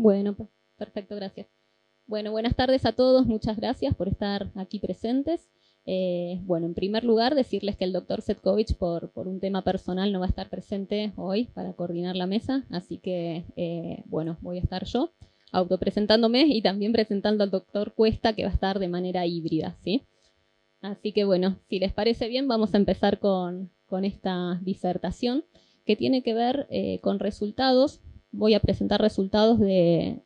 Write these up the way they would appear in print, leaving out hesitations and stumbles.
Bueno, perfecto, gracias. Bueno, buenas tardes a todos, muchas gracias por estar aquí presentes. Bueno, en primer lugar, decirles que el doctor Cvetkovic, por un tema personal, no va a estar presente hoy para coordinar la mesa, así que, bueno, voy a estar yo autopresentándome y también presentando al doctor Cuesta, que va a estar de manera híbrida, ¿sí? Así que, bueno, si les parece bien, vamos a empezar con esta disertación, que tiene que ver con resultados. Voy a presentar resultados de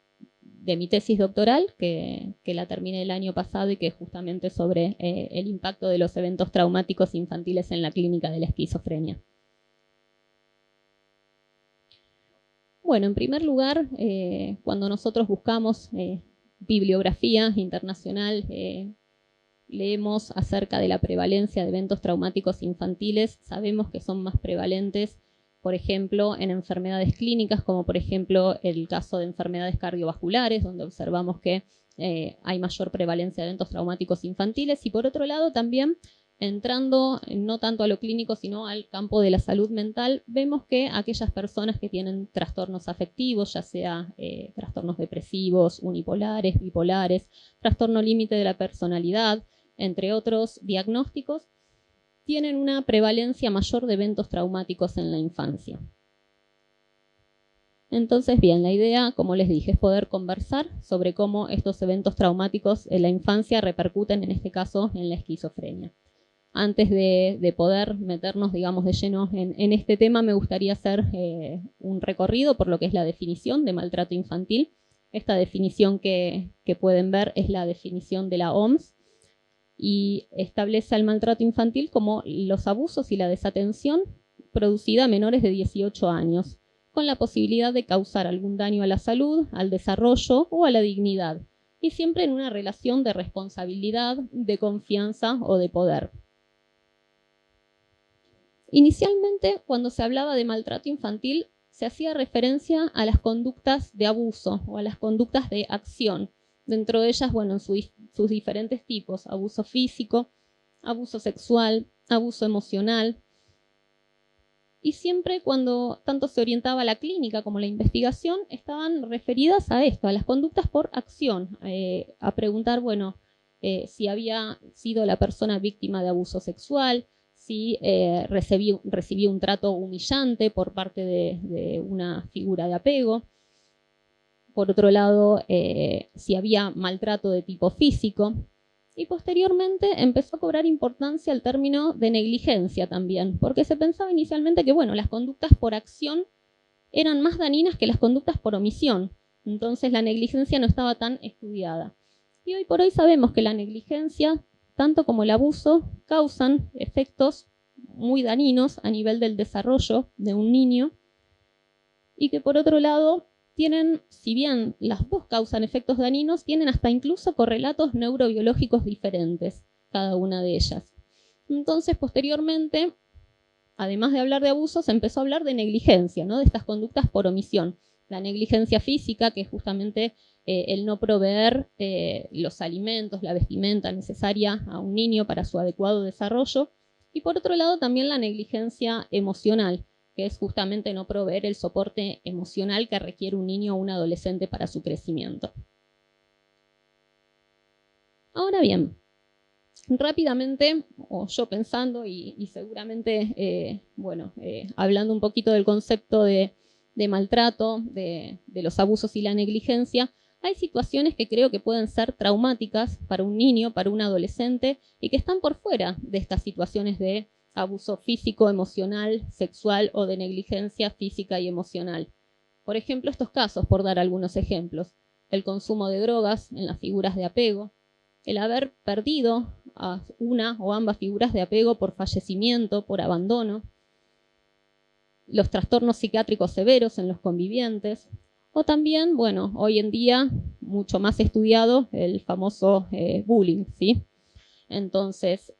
mi tesis doctoral, que la terminé el año pasado y que es justamente sobre el impacto de los eventos traumáticos infantiles en la clínica de la esquizofrenia. Bueno, en primer lugar, cuando nosotros buscamos bibliografía internacional, leemos acerca de la prevalencia de eventos traumáticos infantiles, sabemos que son más prevalentes, por ejemplo, en enfermedades clínicas, como por ejemplo el caso de enfermedades cardiovasculares, donde observamos que hay mayor prevalencia de eventos traumáticos infantiles, y por otro lado también, entrando no tanto a lo clínico, sino al campo de la salud mental, vemos que aquellas personas que tienen trastornos afectivos, ya sea trastornos depresivos, unipolares, bipolares, trastorno límite de la personalidad, entre otros diagnósticos, tienen una prevalencia mayor de eventos traumáticos en la infancia. Entonces, bien, la idea, como les dije, es poder conversar sobre cómo estos eventos traumáticos en la infancia repercuten, en este caso, en la esquizofrenia. Antes de poder meternos, digamos, de lleno en este tema, me gustaría hacer un recorrido por lo que es la definición de maltrato infantil. Esta definición que pueden ver es la definición de la OMS, y establece al maltrato infantil como los abusos y la desatención producida a menores de 18 años, con la posibilidad de causar algún daño a la salud, al desarrollo o a la dignidad, y siempre en una relación de responsabilidad, de confianza o de poder. Inicialmente, cuando se hablaba de maltrato infantil, se hacía referencia a las conductas de abuso o a las conductas de acción. Dentro de ellas, bueno, sus diferentes tipos: abuso físico, abuso sexual, abuso emocional. Y siempre, cuando tanto se orientaba a la clínica como la investigación, estaban referidas a esto, a las conductas por acción, a preguntar, bueno, si había sido la persona víctima de abuso sexual, si recibió un trato humillante por parte de una figura de apego. Por otro lado, si había maltrato de tipo físico. Y posteriormente empezó a cobrar importancia el término de negligencia también, porque se pensaba inicialmente que, bueno, las conductas por acción eran más dañinas que las conductas por omisión. Entonces la negligencia no estaba tan estudiada. Y hoy por hoy sabemos que la negligencia, tanto como el abuso, causan efectos muy dañinos a nivel del desarrollo de un niño, y que por otro lado tienen, si bien las dos causan efectos dañinos, tienen hasta incluso correlatos neurobiológicos diferentes, cada una de ellas. Entonces, posteriormente, además de hablar de abuso, se empezó a hablar de negligencia, ¿no? De estas conductas por omisión. La negligencia física, que es justamente el no proveer los alimentos, la vestimenta necesaria a un niño para su adecuado desarrollo. Y por otro lado, también la negligencia emocional, que es justamente no proveer el soporte emocional que requiere un niño o un adolescente para su crecimiento. Ahora bien, rápidamente, o yo pensando y seguramente, hablando un poquito del concepto de maltrato, de los abusos y la negligencia, hay situaciones que creo que pueden ser traumáticas para un niño, para un adolescente, y que están por fuera de estas situaciones de abuso físico, emocional, sexual o de negligencia física y emocional. Por ejemplo, estos casos, por dar algunos ejemplos: el consumo de drogas en las figuras de apego, el haber perdido a una o ambas figuras de apego por fallecimiento, por abandono, los trastornos psiquiátricos severos en los convivientes, o también, bueno, hoy en día mucho más estudiado, el famoso bullying, ¿sí? Entonces,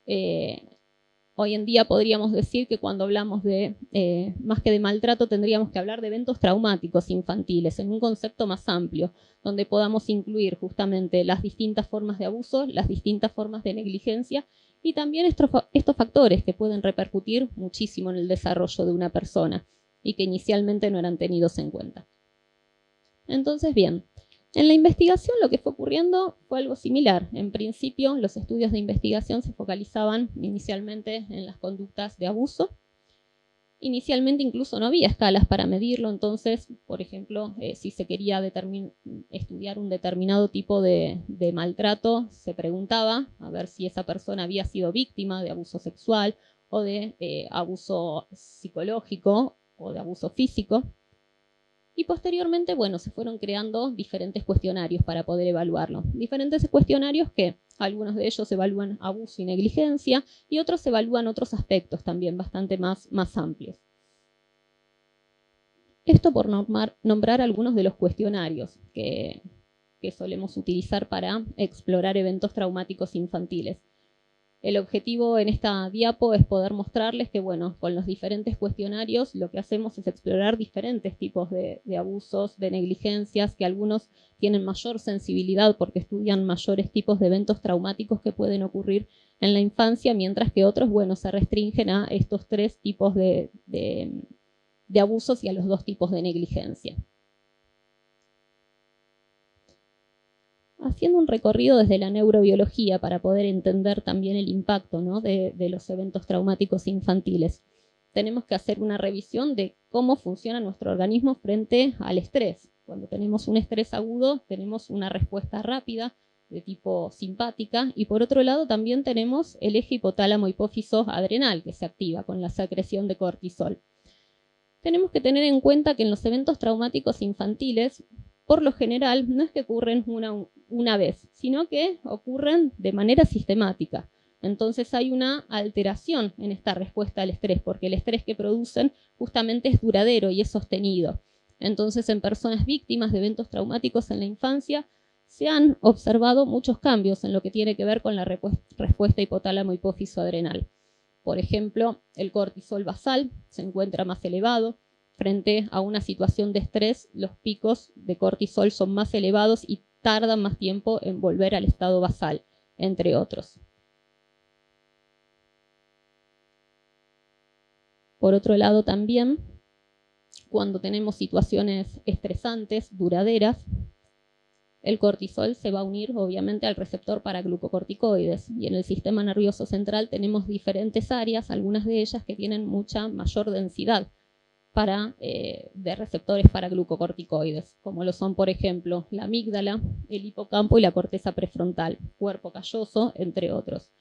hoy en día podríamos decir que cuando hablamos de, más que de maltrato, tendríamos que hablar de eventos traumáticos infantiles, en un concepto más amplio, donde podamos incluir justamente las distintas formas de abuso, las distintas formas de negligencia, y también estos factores que pueden repercutir muchísimo en el desarrollo de una persona y que inicialmente no eran tenidos en cuenta. Entonces, bien, En la investigación lo que fue ocurriendo fue algo similar. En principio, los estudios de investigación se focalizaban inicialmente en las conductas de abuso. Inicialmente incluso no había escalas para medirlo, entonces, por ejemplo, si se quería estudiar un determinado tipo de maltrato, se preguntaba a ver si esa persona había sido víctima de abuso sexual o de abuso psicológico o de abuso físico. Y posteriormente, bueno, se fueron creando diferentes cuestionarios para poder evaluarlo. Diferentes cuestionarios que algunos de ellos evalúan abuso y negligencia y otros evalúan otros aspectos también bastante más amplios. Esto por nombrar algunos de los cuestionarios que solemos utilizar para explorar eventos traumáticos infantiles. El objetivo en esta diapo es poder mostrarles que, bueno, con los diferentes cuestionarios lo que hacemos es explorar diferentes tipos de abusos, de negligencias, que algunos tienen mayor sensibilidad porque estudian mayores tipos de eventos traumáticos que pueden ocurrir en la infancia, mientras que otros, bueno, se restringen a estos 3 tipos de abusos y a los 2 tipos de negligencia. Haciendo un recorrido desde la neurobiología para poder entender también el impacto, ¿no?, de los eventos traumáticos infantiles. Tenemos que hacer una revisión de cómo funciona nuestro organismo frente al estrés. Cuando tenemos un estrés agudo, tenemos una respuesta rápida de tipo simpática y por otro lado también tenemos el eje hipotálamo-hipófiso adrenal que se activa con la secreción de cortisol. Tenemos que tener en cuenta que en los eventos traumáticos infantiles, por lo general, no es que ocurren una vez, sino que ocurren de manera sistemática. Entonces hay una alteración en esta respuesta al estrés, porque el estrés que producen justamente es duradero y es sostenido. Entonces, en personas víctimas de eventos traumáticos en la infancia, se han observado muchos cambios en lo que tiene que ver con la respuesta hipotálamo-hipófiso adrenal. Por ejemplo, el cortisol basal se encuentra más elevado. Frente a una situación de estrés, los picos de cortisol son más elevados y tardan más tiempo en volver al estado basal, entre otros. Por otro lado también, cuando tenemos situaciones estresantes, duraderas, el cortisol se va a unir obviamente al receptor para glucocorticoides y en el sistema nervioso central tenemos diferentes áreas, algunas de ellas que tienen mucha mayor densidad de receptores para glucocorticoides, como lo son, por ejemplo, la amígdala, el hipocampo y la corteza prefrontal, cuerpo calloso, entre otros.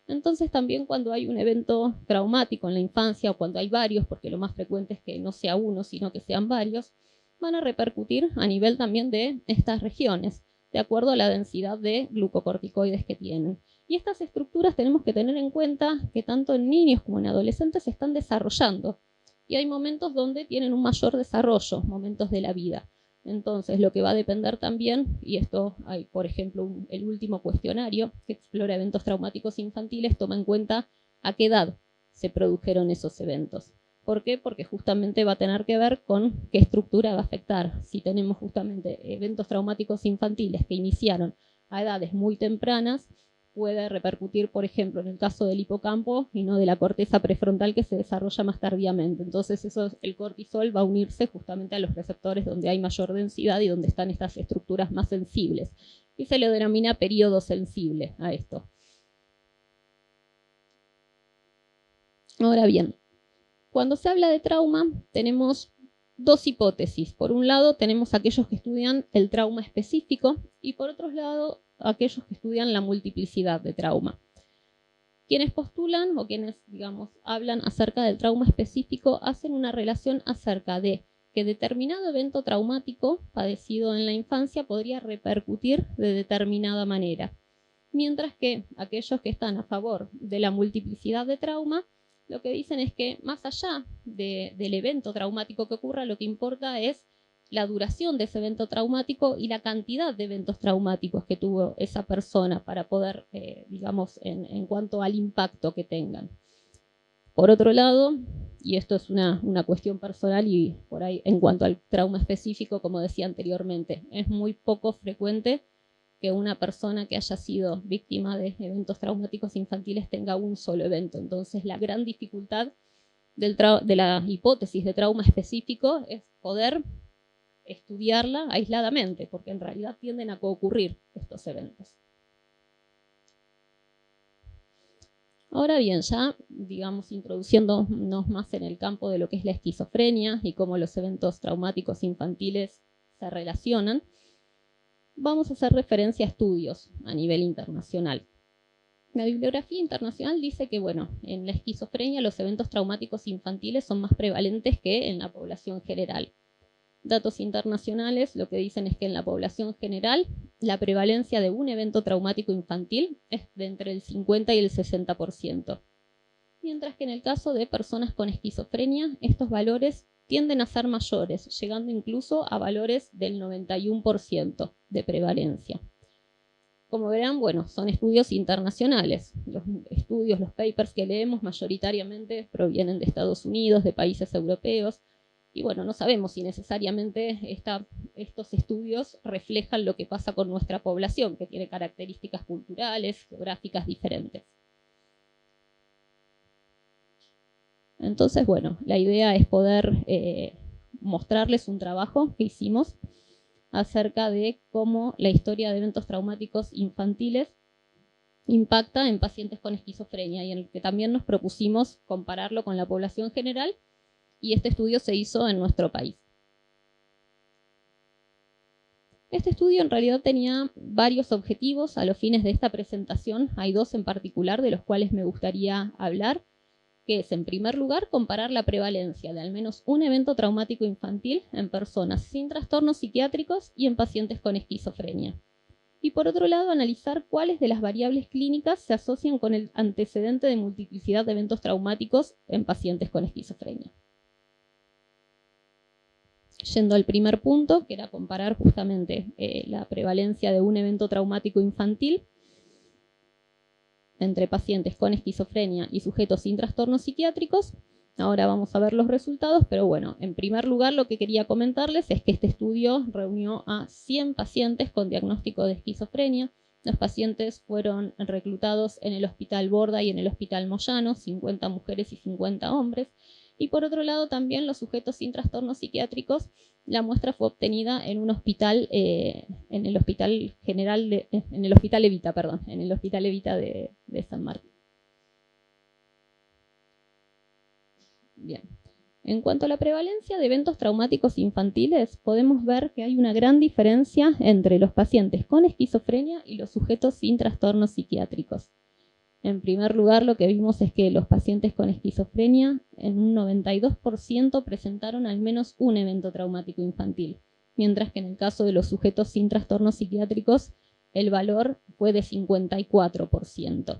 Entonces también cuando hay un evento traumático en la infancia o cuando hay varios, porque lo más frecuente es que no sea uno, sino que sean varios, van a repercutir a nivel también de estas regiones, de acuerdo a la densidad de glucocorticoides que tienen. Y estas estructuras tenemos que tener en cuenta que tanto en niños como en adolescentes se están desarrollando. Y hay momentos donde tienen un mayor desarrollo, momentos de la vida. Entonces, lo que va a depender también, y esto hay, por ejemplo, el último cuestionario que explora eventos traumáticos infantiles, toma en cuenta a qué edad se produjeron esos eventos. ¿Por qué? Porque justamente va a tener que ver con qué estructura va a afectar. Si tenemos justamente eventos traumáticos infantiles que iniciaron a edades muy tempranas, puede repercutir, por ejemplo, en el caso del hipocampo y no de la corteza prefrontal que se desarrolla más tardíamente. Entonces el cortisol va a unirse justamente a los receptores donde hay mayor densidad y donde están estas estructuras más sensibles. Y se le denomina periodo sensible a esto. Ahora bien, cuando se habla de trauma tenemos 2 hipótesis. Por un lado tenemos aquellos que estudian el trauma específico y por otro lado aquellos que estudian la multiplicidad de trauma. Quienes postulan o quienes, digamos, hablan acerca del trauma específico hacen una relación acerca de que determinado evento traumático padecido en la infancia podría repercutir de determinada manera. Mientras que aquellos que están a favor de la multiplicidad de trauma, lo que dicen es que más allá del evento traumático que ocurra, lo que importa es la duración de ese evento traumático y la cantidad de eventos traumáticos que tuvo esa persona para poder, digamos, en cuanto al impacto que tengan. Por otro lado, y esto es una cuestión personal y por ahí en cuanto al trauma específico, como decía anteriormente, es muy poco frecuente que una persona que haya sido víctima de eventos traumáticos infantiles tenga un solo evento. Entonces, la gran dificultad de la hipótesis de trauma específico es poder estudiarla aisladamente, porque en realidad tienden a coocurrir estos eventos. Ahora bien, ya, digamos, introduciéndonos más en el campo de lo que es la esquizofrenia y cómo los eventos traumáticos infantiles se relacionan, vamos a hacer referencia a estudios a nivel internacional. La bibliografía internacional dice que, bueno, en la esquizofrenia los eventos traumáticos infantiles son más prevalentes que en la población general. Datos internacionales lo que dicen es que en la población general la prevalencia de un evento traumático infantil es de entre el 50 y el 60%. Mientras que en el caso de personas con esquizofrenia, estos valores tienden a ser mayores, llegando incluso a valores del 91% de prevalencia. Como verán, bueno, son estudios internacionales. Los estudios, los papers que leemos mayoritariamente provienen de Estados Unidos, de países europeos. Y bueno, no sabemos si necesariamente estos estudios reflejan lo que pasa con nuestra población, que tiene características culturales, geográficas diferentes. Entonces, bueno, la idea es poder mostrarles un trabajo que hicimos acerca de cómo la historia de eventos traumáticos infantiles impacta en pacientes con esquizofrenia y en el que también nos propusimos compararlo con la población general, y este estudio se hizo en nuestro país. Este estudio en realidad tenía varios objetivos a los fines de esta presentación. Hay dos en particular de los cuales me gustaría hablar, que es, en primer lugar, comparar la prevalencia de al menos un evento traumático infantil en personas sin trastornos psiquiátricos y en pacientes con esquizofrenia. Y por otro lado, analizar cuáles de las variables clínicas se asocian con el antecedente de multiplicidad de eventos traumáticos en pacientes con esquizofrenia. Yendo al primer punto, que era comparar justamente la prevalencia de un evento traumático infantil entre pacientes con esquizofrenia y sujetos sin trastornos psiquiátricos. Ahora vamos a ver los resultados, pero bueno, en primer lugar lo que quería comentarles es que este estudio reunió a 100 pacientes con diagnóstico de esquizofrenia. Los pacientes fueron reclutados en el Hospital Borda y en el Hospital Moyano, 50 mujeres y 50 hombres. Y por otro lado también los sujetos sin trastornos psiquiátricos, la muestra fue obtenida en un hospital, en el Hospital Evita de San Martín. Bien. En cuanto a la prevalencia de eventos traumáticos infantiles, podemos ver que hay una gran diferencia entre los pacientes con esquizofrenia y los sujetos sin trastornos psiquiátricos. En primer lugar, lo que vimos es que los pacientes con esquizofrenia en un 92% presentaron al menos un evento traumático infantil, mientras que en el caso de los sujetos sin trastornos psiquiátricos el valor fue de 54%.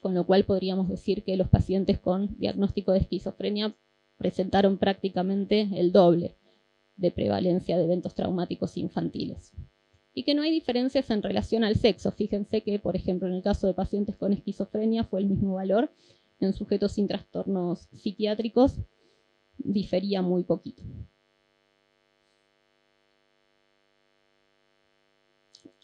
Con lo cual podríamos decir que los pacientes con diagnóstico de esquizofrenia presentaron prácticamente el doble de prevalencia de eventos traumáticos infantiles. Y que no hay diferencias en relación al sexo. Fíjense que, por ejemplo, en el caso de pacientes con esquizofrenia fue el mismo valor. En sujetos sin trastornos psiquiátricos difería muy poquito.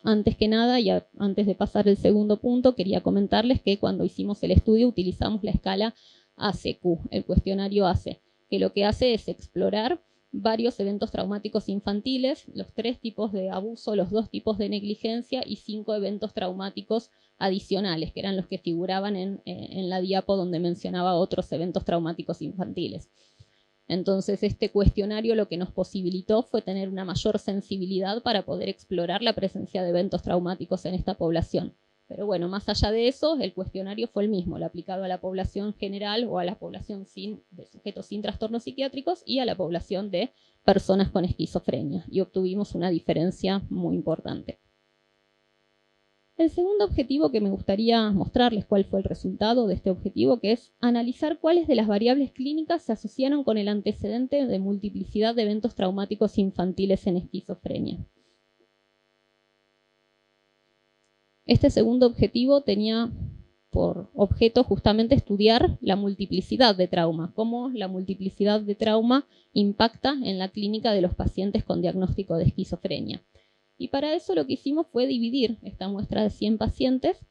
Antes que nada, y antes de pasar al segundo punto, quería comentarles que cuando hicimos el estudio utilizamos la escala ACQ, el cuestionario ACE, que lo que hace es explorar varios eventos traumáticos infantiles, los 3 tipos de abuso, los 2 tipos de negligencia y 5 eventos traumáticos adicionales, que eran los que figuraban en la diapo donde mencionaba otros eventos traumáticos infantiles. Entonces, este cuestionario lo que nos posibilitó fue tener una mayor sensibilidad para poder explorar la presencia de eventos traumáticos en esta población. Pero bueno, más allá de eso, el cuestionario fue el mismo, lo aplicado a la población general o a la población de sujetos sin trastornos psiquiátricos y a la población de personas con esquizofrenia. Y obtuvimos una diferencia muy importante. El segundo objetivo que me gustaría mostrarles cuál fue el resultado de este objetivo, que es analizar cuáles de las variables clínicas se asociaron con el antecedente de multiplicidad de eventos traumáticos infantiles en esquizofrenia. Este segundo objetivo tenía por objeto justamente estudiar la multiplicidad de trauma, cómo la multiplicidad de trauma impacta en la clínica de los pacientes con diagnóstico de esquizofrenia. Y para eso lo que hicimos fue dividir esta muestra de 100 pacientes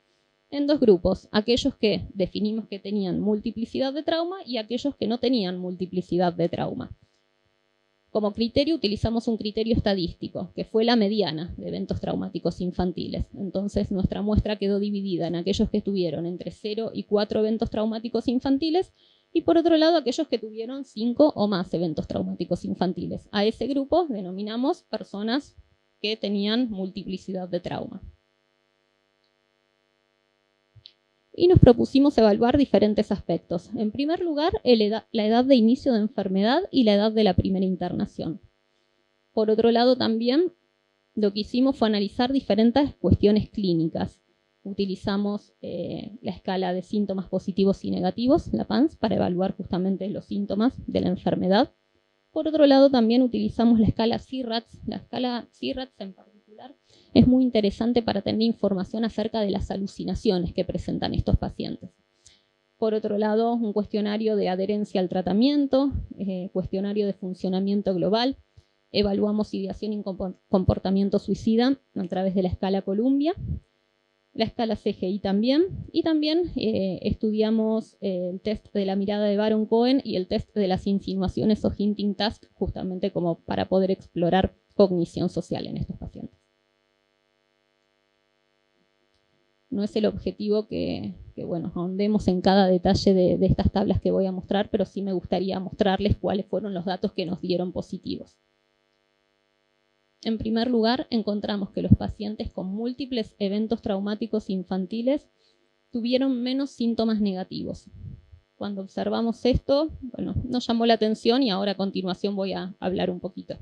en 2 grupos, aquellos que definimos que tenían multiplicidad de trauma y aquellos que no tenían multiplicidad de trauma. Como criterio utilizamos un criterio estadístico, que fue la mediana de eventos traumáticos infantiles. Entonces nuestra muestra quedó dividida en aquellos que tuvieron entre 0 y 4 eventos traumáticos infantiles y por otro lado aquellos que tuvieron 5 o más eventos traumáticos infantiles. A ese grupo denominamos personas que tenían multiplicidad de trauma. Y nos propusimos evaluar diferentes aspectos. En primer lugar, la edad de inicio de enfermedad y la edad de la primera internación. Por otro lado, también lo que hicimos fue analizar diferentes cuestiones clínicas. Utilizamos la escala de síntomas positivos y negativos, la PANSS, para evaluar justamente los síntomas de la enfermedad. Por otro lado, también utilizamos la escala C-RATS. La escala C-RATS en particular es muy interesante para tener información acerca de las alucinaciones que presentan estos pacientes. Por otro lado, un cuestionario de adherencia al tratamiento, cuestionario de funcionamiento global. Evaluamos ideación y comportamiento suicida a través de la escala Columbia, la escala CGI también, y también estudiamos el test de la mirada de Baron-Cohen y el test de las insinuaciones o hinting task, justamente como para poder explorar cognición social en estos pacientes. No es el objetivo que bueno, ahondemos en cada detalle de estas tablas que voy a mostrar, pero sí me gustaría mostrarles cuáles fueron los datos que nos dieron positivos. En primer lugar, encontramos que los pacientes con múltiples eventos traumáticos infantiles tuvieron menos síntomas negativos. Cuando observamos esto, bueno, nos llamó la atención y ahora a continuación voy a hablar un poquito.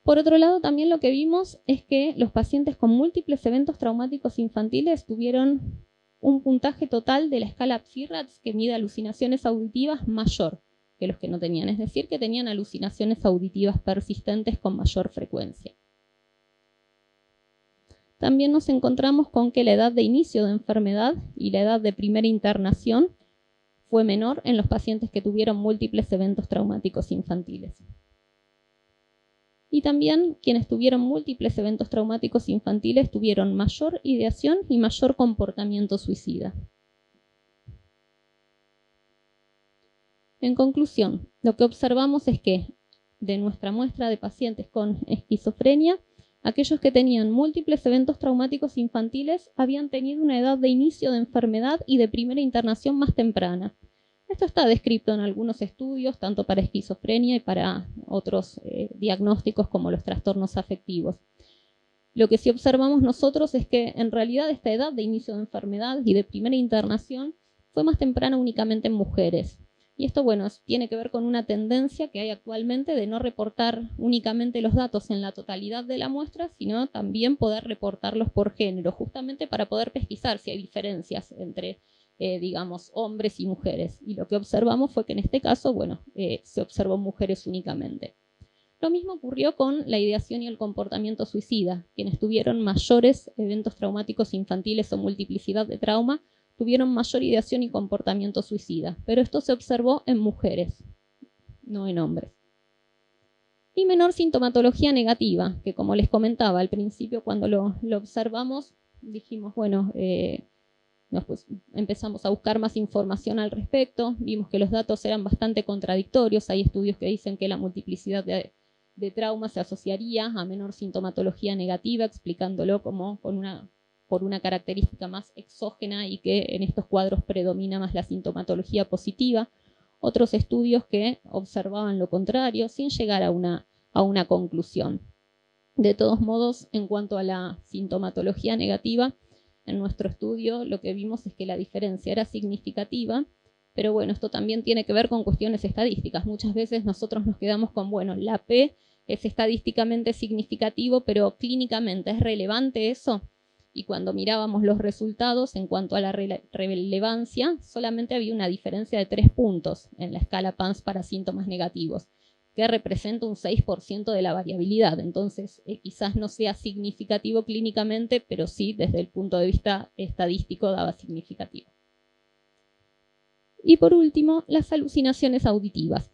Por otro lado, también lo que vimos es que los pacientes con múltiples eventos traumáticos infantiles tuvieron un puntaje total de la escala C-RATS que mide alucinaciones auditivas mayor que los que no tenían, es decir, que tenían alucinaciones auditivas persistentes con mayor frecuencia. También nos encontramos con que la edad de inicio de enfermedad y la edad de primera internación fue menor en los pacientes que tuvieron múltiples eventos traumáticos infantiles. Y también quienes tuvieron múltiples eventos traumáticos infantiles tuvieron mayor ideación y mayor comportamiento suicida. En conclusión, lo que observamos es que de nuestra muestra de pacientes con esquizofrenia, aquellos que tenían múltiples eventos traumáticos infantiles habían tenido una edad de inicio de enfermedad y de primera internación más temprana. Esto está descrito en algunos estudios, tanto para esquizofrenia y para otros diagnósticos como los trastornos afectivos. Lo que sí observamos nosotros es que en realidad esta edad de inicio de enfermedad y de primera internación fue más temprana únicamente en mujeres. Y esto, bueno, tiene que ver con una tendencia que hay actualmente de no reportar únicamente los datos en la totalidad de la muestra, sino también poder reportarlos por género, justamente para poder pesquisar si hay diferencias entre digamos, hombres y mujeres. Y lo que observamos fue que en este caso, bueno, se observó mujeres únicamente. Lo mismo ocurrió con la ideación y el comportamiento suicida. Quienes tuvieron mayores eventos traumáticos infantiles o multiplicidad de trauma, tuvieron mayor ideación y comportamiento suicida. Pero esto se observó en mujeres, no en hombres. Y menor sintomatología negativa, que como les comentaba al principio cuando lo observamos, dijimos, bueno, pues empezamos a buscar más información al respecto, vimos que los datos eran bastante contradictorios, hay estudios que dicen que la multiplicidad de trauma se asociaría a menor sintomatología negativa, explicándolo como por una característica más exógena y que en estos cuadros predomina más la sintomatología positiva. Otros estudios que observaban lo contrario, sin llegar a una conclusión. De todos modos, en cuanto a la sintomatología negativa, en nuestro estudio lo que vimos es que la diferencia era significativa, pero bueno, esto también tiene que ver con cuestiones estadísticas. Muchas veces nosotros nos quedamos con, bueno, la P es estadísticamente significativo, pero clínicamente ¿es relevante eso? Y cuando mirábamos los resultados en cuanto a la relevancia, solamente había una diferencia de 3 puntos en la escala PANSS para síntomas negativos, que representa un 6% de la variabilidad. Entonces, quizás no sea significativo clínicamente, pero sí desde el punto de vista estadístico daba significativo. Y por último, las alucinaciones auditivas.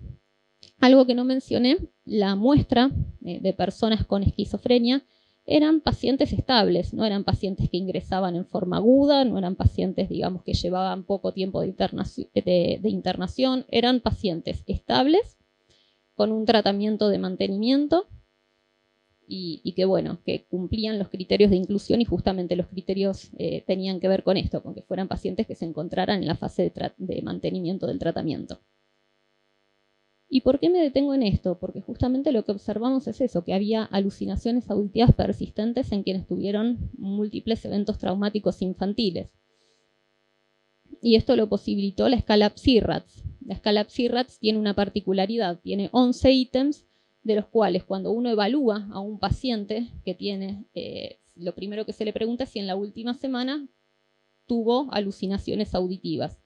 Algo que no mencioné, la muestra de personas con esquizofrenia eran pacientes estables, no eran pacientes que ingresaban en forma aguda, no eran pacientes, digamos, que llevaban poco tiempo de internación, eran pacientes estables con un tratamiento de mantenimiento y que, bueno, que cumplían los criterios de inclusión y justamente los criterios tenían que ver con esto, con que fueran pacientes que se encontraran en la fase de mantenimiento del tratamiento. ¿Y por qué me detengo en esto? Porque justamente lo que observamos es eso, que había alucinaciones auditivas persistentes en quienes tuvieron múltiples eventos traumáticos infantiles. Y esto lo posibilitó la escala PSI-RATS. La escala PSI-RATS tiene una particularidad, tiene 11 ítems, de los cuales cuando uno evalúa a un paciente que tiene, lo primero que se le pregunta es si en la última semana tuvo alucinaciones auditivas.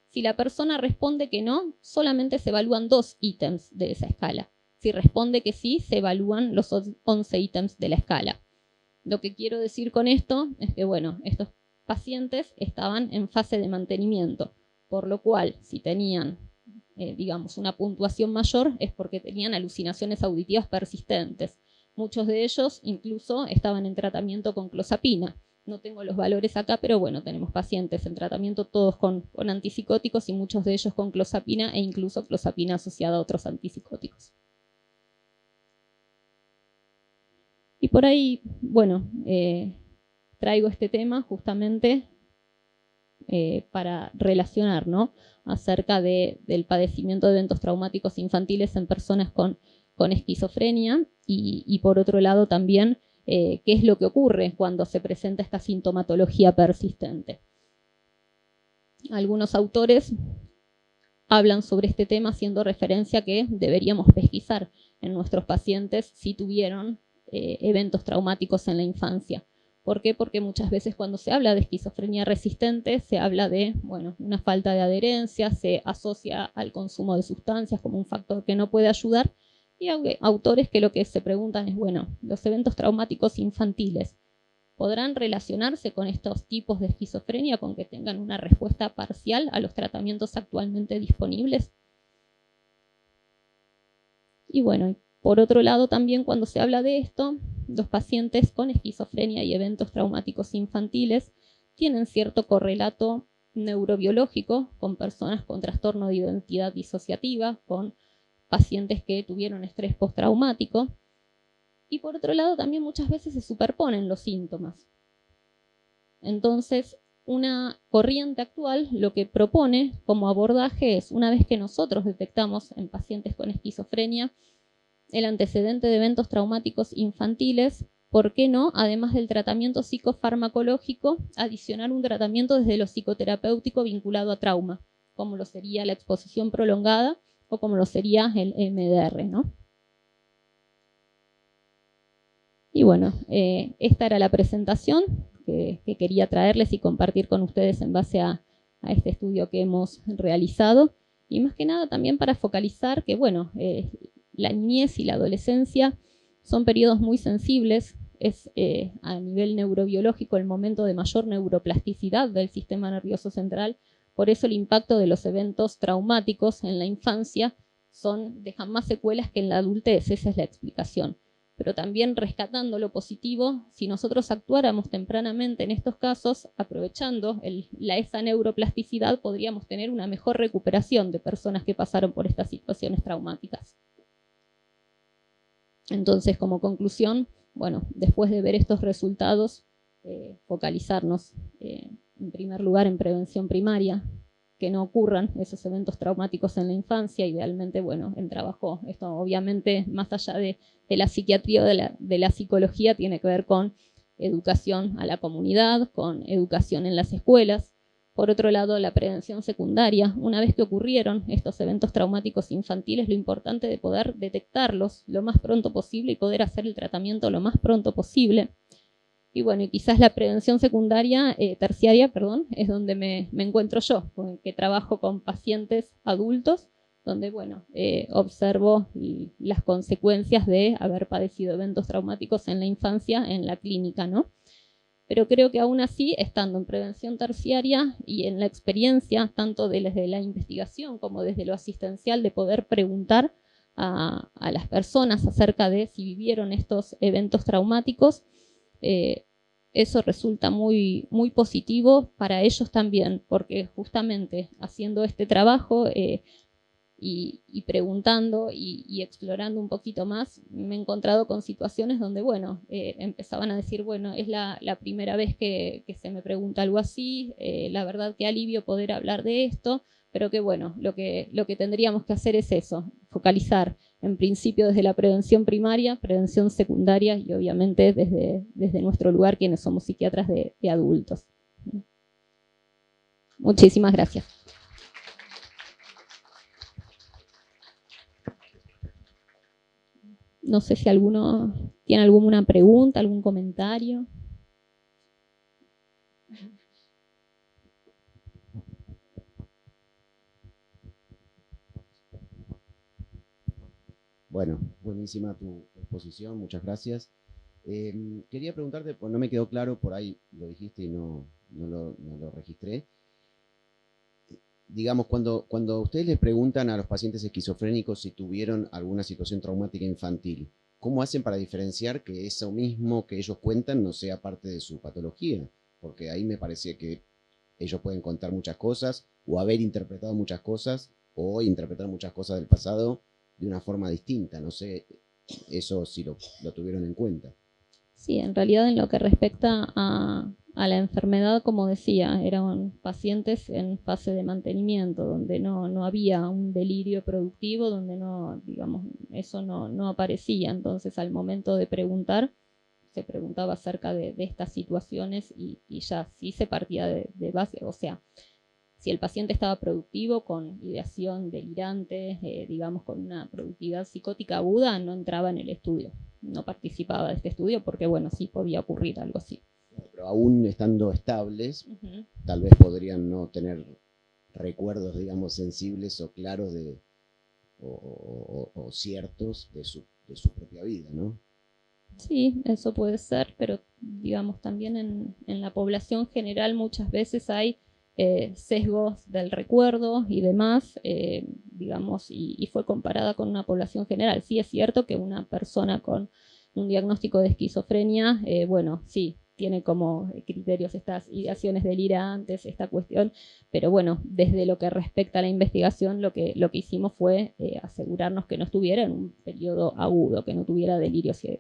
Si la persona responde que no, solamente se evalúan 2 ítems de esa escala. Si responde que sí, se evalúan los 11 ítems de la escala. Lo que quiero decir con esto es que, bueno, estos pacientes estaban en fase de mantenimiento, por lo cual, si tenían, digamos, una puntuación mayor, es porque tenían alucinaciones auditivas persistentes. Muchos de ellos incluso estaban en tratamiento con clozapina. No tengo los valores acá, pero bueno, tenemos pacientes en tratamiento todos con antipsicóticos y muchos de ellos con clozapina e incluso clozapina asociada a otros antipsicóticos. Y por ahí, bueno, traigo este tema justamente para relacionar, ¿no?, acerca del padecimiento de eventos traumáticos infantiles en personas con esquizofrenia y por otro lado también qué es lo que ocurre cuando se presenta esta sintomatología persistente. Algunos autores hablan sobre este tema haciendo referencia a que deberíamos pesquisar en nuestros pacientes si tuvieron eventos traumáticos en la infancia. ¿Por qué? Porque muchas veces cuando se habla de esquizofrenia resistente se habla de, bueno, una falta de adherencia, se asocia al consumo de sustancias como un factor que no puede ayudar, y hay autores que lo que se preguntan es, bueno, los eventos traumáticos infantiles ¿podrán relacionarse con estos tipos de esquizofrenia, con que tengan una respuesta parcial a los tratamientos actualmente disponibles? Y bueno, por otro lado también cuando se habla de esto, los pacientes con esquizofrenia y eventos traumáticos infantiles tienen cierto correlato neurobiológico con personas con trastorno de identidad disociativa, con pacientes que tuvieron estrés postraumático. Y por otro lado también muchas veces se superponen los síntomas. Entonces, una corriente actual lo que propone como abordaje es, una vez que nosotros detectamos en pacientes con esquizofrenia el antecedente de eventos traumáticos infantiles, ¿por qué no, además del tratamiento psicofarmacológico, adicionar un tratamiento desde lo psicoterapéutico vinculado a trauma, como lo sería la exposición prolongada o como lo sería el MDR, ¿no? Y bueno, esta era la presentación que quería traerles y compartir con ustedes en base a este estudio que hemos realizado. Y más que nada también para focalizar que, bueno, la niñez y la adolescencia son periodos muy sensibles. Es a nivel neurobiológico el momento de mayor neuroplasticidad del sistema nervioso central. Por eso el impacto de los eventos traumáticos en la infancia dejan más secuelas que en la adultez. Esa es la explicación. Pero también rescatando lo positivo, si nosotros actuáramos tempranamente en estos casos, aprovechando esa neuroplasticidad, podríamos tener una mejor recuperación de personas que pasaron por estas situaciones traumáticas. Entonces, como conclusión, bueno, después de ver estos resultados, focalizarnos en primer lugar en prevención primaria, que no ocurran esos eventos traumáticos en la infancia, idealmente, bueno, en trabajo, esto obviamente más allá de la psiquiatría o de la psicología, tiene que ver con educación a la comunidad, con educación en las escuelas. Por otro lado, la prevención secundaria. Una vez que ocurrieron estos eventos traumáticos infantiles, lo importante de poder detectarlos lo más pronto posible y poder hacer el tratamiento lo más pronto posible. Y bueno, y quizás la prevención secundaria, terciaria, perdón, es donde me encuentro yo, que trabajo con pacientes adultos, donde, bueno, observo las consecuencias de haber padecido eventos traumáticos en la infancia en la clínica, ¿no? Pero creo que aún así, estando en prevención terciaria y en la experiencia, tanto desde la investigación como desde lo asistencial, de poder preguntar a las personas acerca de si vivieron estos eventos traumáticos, eso resulta muy, muy positivo para ellos también, porque justamente haciendo este trabajo y preguntando y explorando un poquito más, me he encontrado con situaciones donde, bueno, empezaban a decir, bueno, es la primera vez que se me pregunta algo así, la verdad que alivio poder hablar de esto, pero que bueno, lo que tendríamos que hacer es eso, focalizar en principio desde la prevención primaria, prevención secundaria y obviamente desde nuestro lugar quienes somos psiquiatras de adultos. Muchísimas gracias. No sé si alguno tiene alguna pregunta, algún comentario. Bueno, buenísima tu exposición, muchas gracias. Quería preguntarte, pues no me quedó claro, por ahí lo dijiste y no lo registré. Digamos, cuando ustedes les preguntan a los pacientes esquizofrénicos si tuvieron alguna situación traumática infantil, ¿cómo hacen para diferenciar que eso mismo que ellos cuentan no sea parte de su patología? Porque ahí me parece que ellos pueden contar muchas cosas o haber interpretado muchas cosas o interpretar muchas cosas del pasado de una forma distinta. No sé, eso si lo tuvieron en cuenta. Sí, en realidad en lo que respecta a la enfermedad, como decía, eran pacientes en fase de mantenimiento, donde no había un delirio productivo, donde no, digamos, eso no aparecía. Entonces, al momento de preguntar, se preguntaba acerca de estas situaciones y ya sí se partía de base, o sea, si el paciente estaba productivo con ideación delirante, digamos con una productividad psicótica aguda, no entraba en el estudio, no participaba de este estudio porque, bueno, sí podía ocurrir algo así. Pero aún estando estables, Uh-huh. tal vez podrían no tener recuerdos, digamos, sensibles o claros o ciertos de su propia vida, ¿no? Sí, eso puede ser, pero digamos también en la población general muchas veces hay sesgos del recuerdo y demás, digamos, y fue comparada con una población general. Sí es cierto que una persona con un diagnóstico de esquizofrenia, bueno, sí, tiene como criterios estas ideaciones delirantes, esta cuestión, pero bueno, desde lo que respecta a la investigación, lo que hicimos fue asegurarnos que no estuviera en un periodo agudo, que no tuviera delirios. Sí,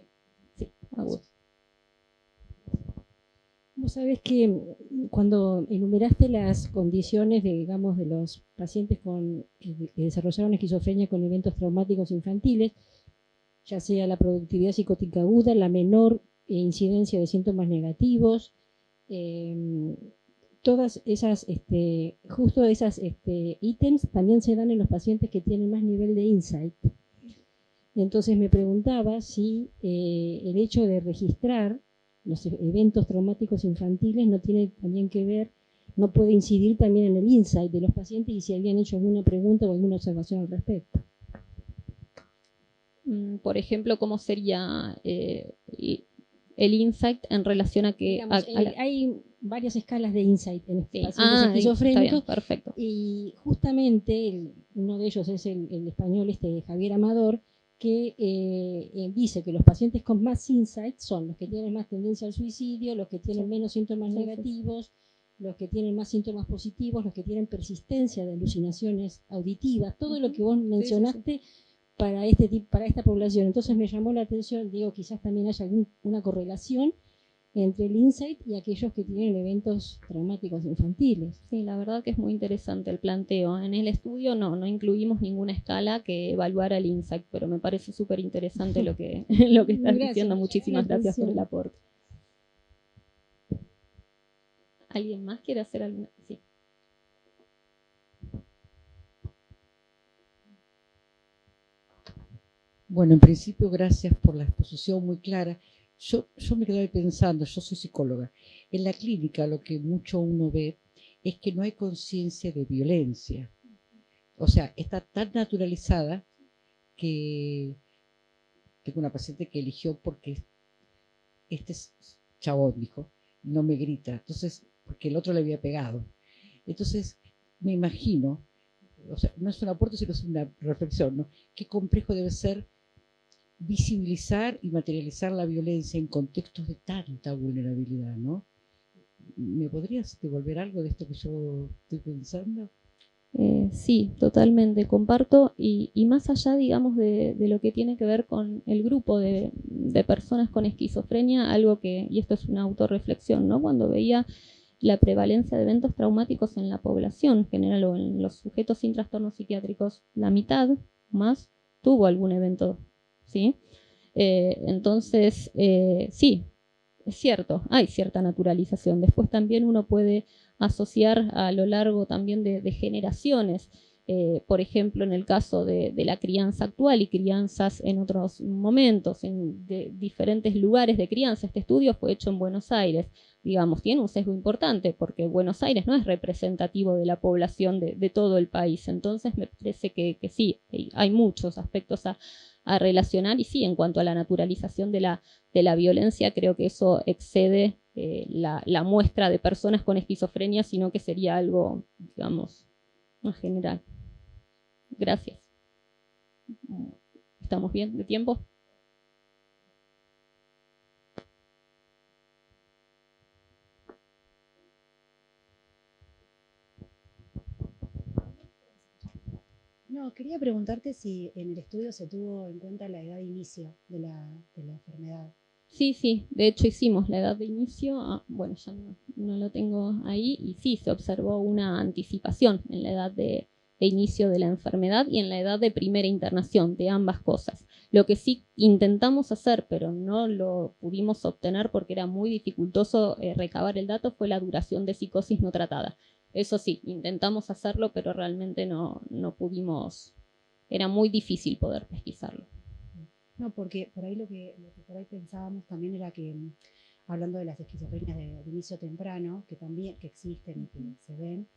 agudo. Vos sabés que cuando enumeraste las condiciones de, digamos, de los pacientes que desarrollaron esquizofrenia con eventos traumáticos infantiles, ya sea la productividad psicótica aguda, la menor incidencia de síntomas negativos, todas esas, justo esas ítems también se dan en los pacientes que tienen más nivel de insight. Entonces me preguntaba si el hecho de registrar los eventos traumáticos infantiles no tiene también que ver, no puede incidir también en el insight de los pacientes y si habían hecho alguna pregunta o alguna observación al respecto. Por ejemplo, ¿cómo sería el insight en relación a que... Digamos, hay varias escalas de insight en pacientes esquizofrénicos. Está bien, perfecto. Y justamente uno de ellos es el español Javier Amador, que dice que los pacientes con más insight son los que tienen más tendencia al suicidio, los que tienen menos síntomas negativos, los que tienen más síntomas positivos, los que tienen persistencia de alucinaciones auditivas, todo lo que vos mencionaste para esta población. Entonces me llamó la atención, digo, quizás también haya una correlación entre el insight y aquellos que tienen eventos traumáticos infantiles. Sí, la verdad que es muy interesante el planteo. En el estudio no incluimos ninguna escala que evaluara el insight, pero me parece súper interesante lo que estás diciendo. Muchísimas gracias por el aporte. ¿Alguien más quiere hacer alguna? Sí. Bueno, en principio, gracias por la exposición muy clara. Yo me quedé pensando, yo soy psicóloga, en la clínica lo que mucho uno ve es que no hay conciencia de violencia. O sea, está tan naturalizada que tengo una paciente que eligió porque este chabón, dijo, no me grita, entonces, porque el otro le había pegado. Entonces, me imagino, o sea, no es un aporte, sino es una reflexión, ¿no? Qué complejo debe ser visibilizar y materializar la violencia en contextos de tanta vulnerabilidad, ¿no? ¿Me podrías devolver algo de esto que yo estoy pensando? Sí, totalmente, comparto. Y más allá, digamos, de lo que tiene que ver con el grupo de personas con esquizofrenia, algo que, y esto es una autorreflexión, ¿no? Cuando veía la prevalencia de eventos traumáticos en la población en general o en los sujetos sin trastornos psiquiátricos, la mitad más tuvo algún evento, ¿sí? Entonces, sí, es cierto, hay cierta naturalización. Después también uno puede asociar a lo largo también de generaciones, por ejemplo, en el caso de la crianza actual y crianzas en otros momentos, en diferentes lugares de crianza. Este estudio fue hecho en Buenos Aires, digamos, tiene un sesgo importante porque Buenos Aires no es representativo de la población de todo el país. Entonces me parece que sí, hay muchos aspectos a relacionar y sí, en cuanto a la naturalización de la violencia, creo que eso excede la muestra de personas con esquizofrenia, sino que sería algo, digamos, más general. Gracias. ¿Estamos bien de tiempo? No, quería preguntarte si en el estudio se tuvo en cuenta la edad de inicio de la enfermedad. Sí, de hecho hicimos la edad de inicio, bueno, ya no lo tengo ahí, y sí, se observó una anticipación en la edad de inicio de la enfermedad y en la edad de primera internación, de ambas cosas. Lo que sí intentamos hacer, pero no lo pudimos obtener porque era muy dificultoso recabar el dato, fue la duración de psicosis no tratada. Eso sí, intentamos hacerlo, pero realmente no pudimos, era muy difícil poder pesquisarlo. No, porque por ahí lo que por ahí pensábamos también era que, hablando de las esquizofrenias de inicio temprano, que también que existen y que se ven,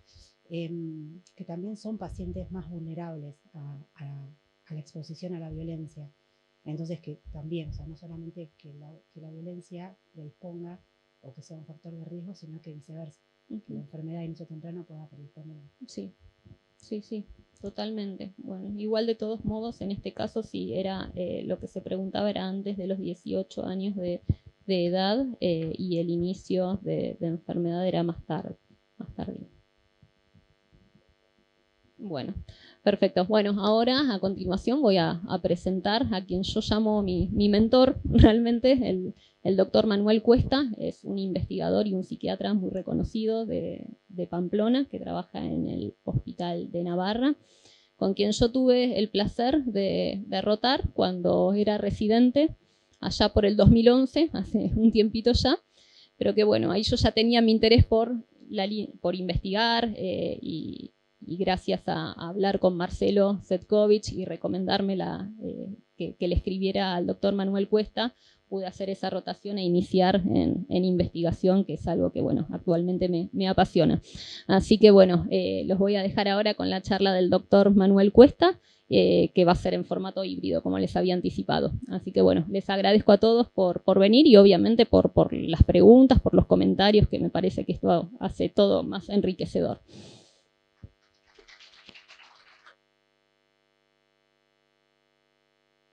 que también son pacientes más vulnerables a la exposición a la violencia. Entonces que también, o sea, no solamente que la violencia predisponga o que sea un factor de riesgo, sino que viceversa, que la enfermedad de inicio temprano pueda predisponer. Sí, totalmente. Bueno, igual de todos modos, en este caso sí era lo que se preguntaba era antes de los 18 años de edad y el inicio de enfermedad era más tarde. Bueno, perfecto. Bueno, ahora a continuación voy a presentar a quien yo llamo mi mentor, realmente, el doctor Manuel Cuesta. Es un investigador y un psiquiatra muy reconocido de Pamplona, que trabaja en el Hospital de Navarra, con quien yo tuve el placer de rotar cuando era residente, allá por el 2011, hace un tiempito ya, pero que bueno, ahí yo ya tenía mi interés por investigar y gracias a hablar con Marcelo Zetkovich y recomendarme que le escribiera al doctor Manuel Cuesta, pude hacer esa rotación e iniciar en investigación, que es algo que bueno, actualmente me apasiona. Así que bueno, los voy a dejar ahora con la charla del doctor Manuel Cuesta, que va a ser en formato híbrido, como les había anticipado. Así que bueno, les agradezco a todos por venir y obviamente por las preguntas, por los comentarios, que me parece que esto hace todo más enriquecedor.